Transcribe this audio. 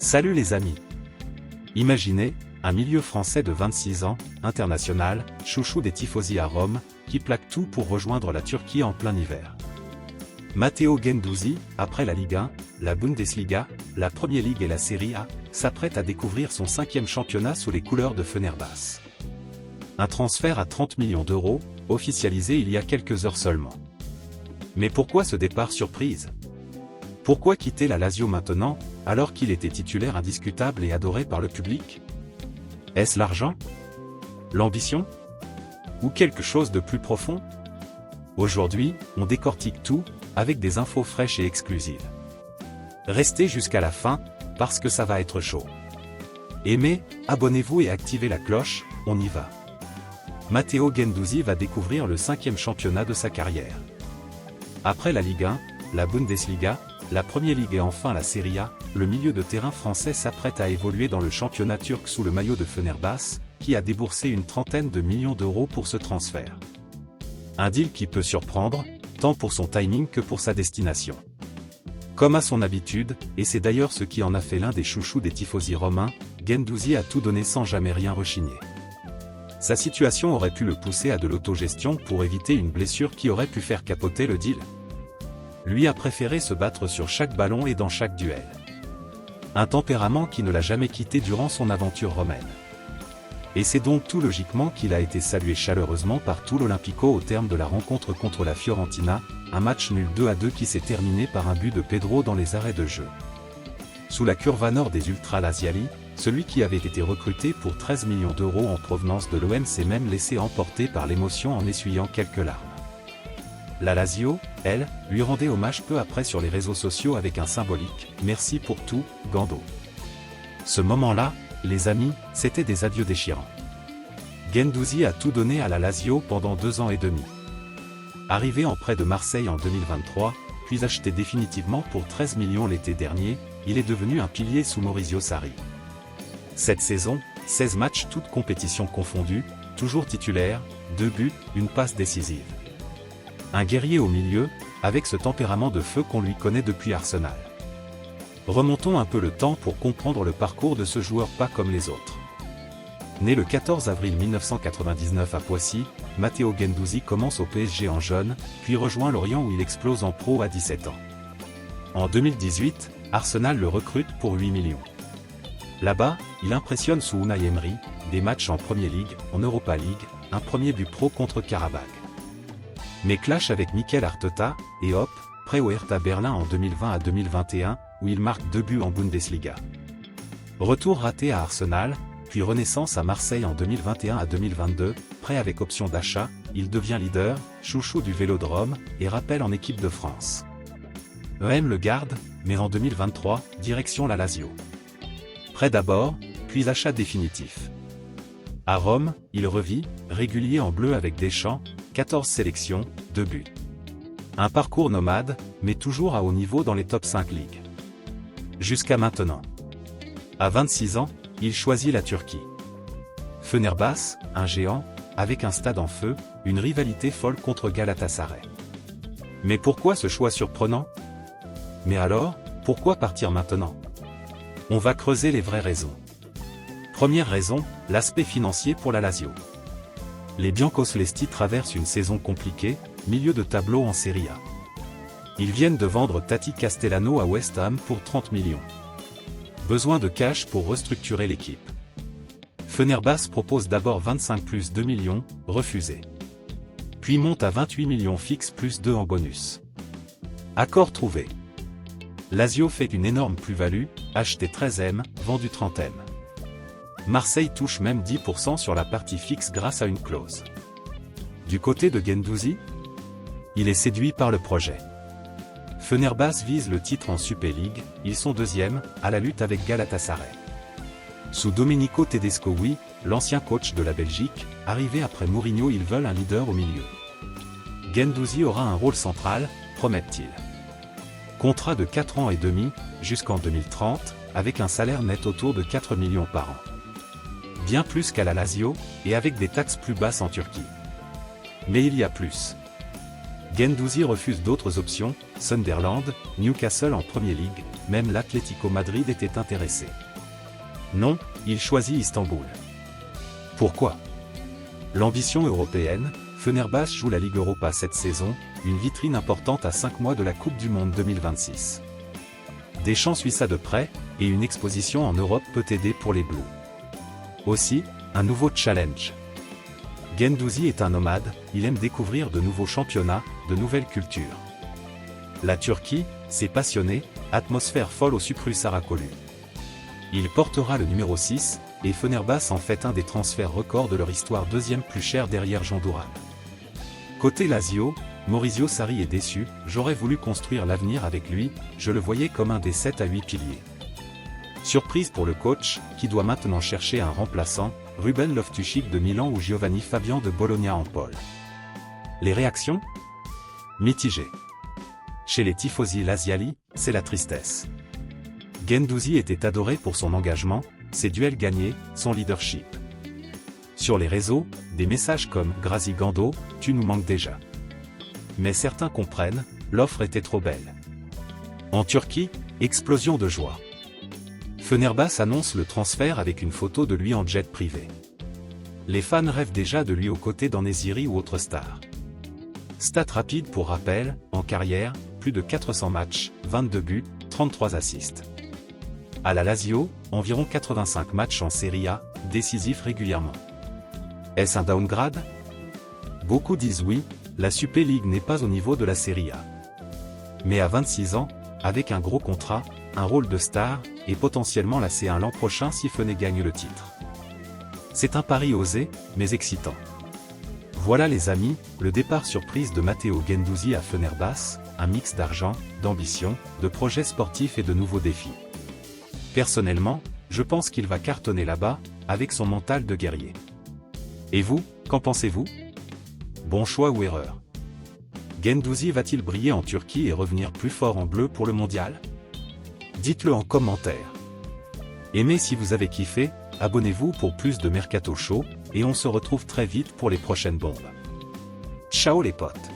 Salut les amis. Imaginez, un milieu français de 26 ans, international, chouchou des tifosi à Rome, qui plaque tout pour rejoindre la Turquie en plein hiver. Matteo Guendouzi, après la Ligue 1, la Bundesliga, la Premier League et la Serie A, s'apprête à découvrir son 5e championnat sous les couleurs de Fenerbahçe. Un transfert à 30 millions d'euros, officialisé il y a quelques heures seulement. Mais pourquoi ce départ surprise? Pourquoi quitter la Lazio maintenant, alors qu'il était titulaire indiscutable et adoré par le public? Est-ce l'argent? L'ambition? Ou quelque chose de plus profond? Aujourd'hui, on décortique tout, avec des infos fraîches et exclusives. Restez jusqu'à la fin, parce que ça va être chaud. Aimez, abonnez-vous et activez la cloche, on y va. Matteo Guendouzi va découvrir le 5e championnat de sa carrière. Après la Ligue 1, la Bundesliga, la Premier League et enfin la Serie A, le milieu de terrain français s'apprête à évoluer dans le championnat turc sous le maillot de Fenerbahçe, qui a déboursé une trentaine de millions d'euros pour ce transfert. Un deal qui peut surprendre, tant pour son timing que pour sa destination. Comme à son habitude, et c'est d'ailleurs ce qui en a fait l'un des chouchous des tifosi romains, Guendouzi a tout donné sans jamais rien rechigner. Sa situation aurait pu le pousser à de l'autogestion pour éviter une blessure qui aurait pu faire capoter le deal. Lui a préféré se battre sur chaque ballon et dans chaque duel. Un tempérament qui ne l'a jamais quitté durant son aventure romaine. Et c'est donc tout logiquement qu'il a été salué chaleureusement par tout l'Olympico au terme de la rencontre contre la Fiorentina, un match nul 2-2 qui s'est terminé par un but de Pedro dans les arrêts de jeu. Sous la curva nord des Ultras Laziali, celui qui avait été recruté pour 13 millions d'euros en provenance de l'OM s'est même laissé emporter par l'émotion en essuyant quelques larmes. La Lazio, elle, lui rendait hommage peu après sur les réseaux sociaux avec un symbolique « Merci pour tout, Gando ». Ce moment-là, les amis, c'était des adieux déchirants. Guendouzi a tout donné à la Lazio pendant 2 ans et demi. Arrivé en prêt de Marseille en 2023, puis acheté définitivement pour 13 millions l'été dernier, il est devenu un pilier sous Maurizio Sarri. Cette saison, 16 matchs toutes compétitions confondues, toujours titulaire, 2 buts, une passe décisive. Un guerrier au milieu, avec ce tempérament de feu qu'on lui connaît depuis Arsenal. Remontons un peu le temps pour comprendre le parcours de ce joueur pas comme les autres. Né le 14 avril 1999 à Poissy, Matteo Guendouzi commence au PSG en jeune, puis rejoint Lorient où il explose en pro à 17 ans. En 2018, Arsenal le recrute pour 8 millions. Là-bas, il impressionne sous Unai Emery, des matchs en Premier League, en Europa League, un premier but pro contre Karabakh. Mais clash avec Mikel Arteta, et hop, prêt au Hertha Berlin en 2020 à 2021, où il marque 2 buts en Bundesliga. Retour raté à Arsenal, puis renaissance à Marseille en 2021 à 2022, prêt avec option d'achat, il devient leader, chouchou du Vélodrome, et rappel en équipe de France. EM le garde, mais en 2023, direction la Lazio. Prêt d'abord, puis achat définitif. À Rome, il revit, régulier en bleu avec Deschamps, 14 sélections, 2 buts. Un parcours nomade, mais toujours à haut niveau dans les top 5 ligues. Jusqu'à maintenant. À 26 ans, il choisit la Turquie. Fenerbahçe, un géant, avec un stade en feu, une rivalité folle contre Galatasaray. Mais pourquoi ce choix surprenant? Mais alors, pourquoi partir maintenant? On va creuser les vraies raisons. Première raison, l'aspect financier pour la Lazio. Les Biancocelesti traversent une saison compliquée, milieu de tableau en Serie A. Ils viennent de vendre Tati Castellano à West Ham pour 30 millions. Besoin de cash pour restructurer l'équipe. Fenerbahçe propose d'abord 25 plus 2 millions, refusé. Puis monte à 28 millions fixe plus 2 en bonus. Accord trouvé. Lazio fait une énorme plus-value, acheté 13e, vendu 30e. Marseille touche même 10% sur la partie fixe grâce à une clause. Du côté de Guendouzi, il est séduit par le projet. Fenerbahçe vise le titre en Super League, ils sont 2e, à la lutte avec Galatasaray. Sous Domenico Tedesco, l'ancien coach de la Belgique, arrivé après Mourinho, ils veulent un leader au milieu. Guendouzi aura un rôle central, promettent-ils. Contrat de 4 ans et demi, jusqu'en 2030, avec un salaire net autour de 4 millions par an. Bien plus qu'à la Lazio, et avec des taxes plus basses en Turquie. Mais il y a plus. Guendouzi refuse d'autres options, Sunderland, Newcastle en Premier League, même l'Atlético Madrid était intéressé. Non, il choisit Istanbul. Pourquoi? L'ambition européenne, Fenerbahçe joue la Ligue Europa cette saison, une vitrine importante à 5 mois de la Coupe du Monde 2026. Deschamps suit ça de près, et une exposition en Europe peut aider pour les Bleus. Aussi, un nouveau challenge. Guendouzi est un nomade, il aime découvrir de nouveaux championnats, de nouvelles cultures. La Turquie, c'est passionné, atmosphère folle au Sucru Saracoğlu. Il portera le numéro 6, et Fenerbahçe en fait un des transferts records de leur histoire, deuxième plus cher derrière Jean Douran. Côté Lazio, Maurizio Sarri est déçu, j'aurais voulu construire l'avenir avec lui, je le voyais comme un des 7 à 8 piliers. Surprise pour le coach, qui doit maintenant chercher un remplaçant, Ruben Loftus-Cheek de Milan ou Giovanni Fabian de Bologna en pôle. Les réactions? Mitigées. Chez les tifosi laziali, c'est la tristesse. Guendouzi était adoré pour son engagement, ses duels gagnés, son leadership. Sur les réseaux, des messages comme « Grazi Gando, tu nous manques déjà ». Mais certains comprennent, l'offre était trop belle. En Turquie, explosion de joie. Fenerbahçe annonce le transfert avec une photo de lui en jet privé. Les fans rêvent déjà de lui aux côtés d'En-Nesyri ou autres stars. Stats rapides pour rappel, en carrière, plus de 400 matchs, 22 buts, 33 assists. À la Lazio, environ 85 matchs en Serie A, décisifs régulièrement. Est-ce un downgrade? Beaucoup disent oui, la Super League n'est pas au niveau de la Serie A. Mais à 26 ans, avec un gros contrat, un rôle de star, et potentiellement la C1 l'an prochain si Fené gagne le titre. C'est un pari osé, mais excitant. Voilà les amis, le départ surprise de Matteo Guendouzi à Fenerbahçe, un mix d'argent, d'ambition, de projets sportifs et de nouveaux défis. Personnellement, je pense qu'il va cartonner là-bas, avec son mental de guerrier. Et vous, qu'en pensez-vous? Bon choix ou erreur? Guendouzi va-t-il briller en Turquie et revenir plus fort en bleu pour le mondial? Dites-le en commentaire. Aimez si vous avez kiffé, abonnez-vous pour plus de Mercato Show, et on se retrouve très vite pour les prochaines bombes. Ciao les potes!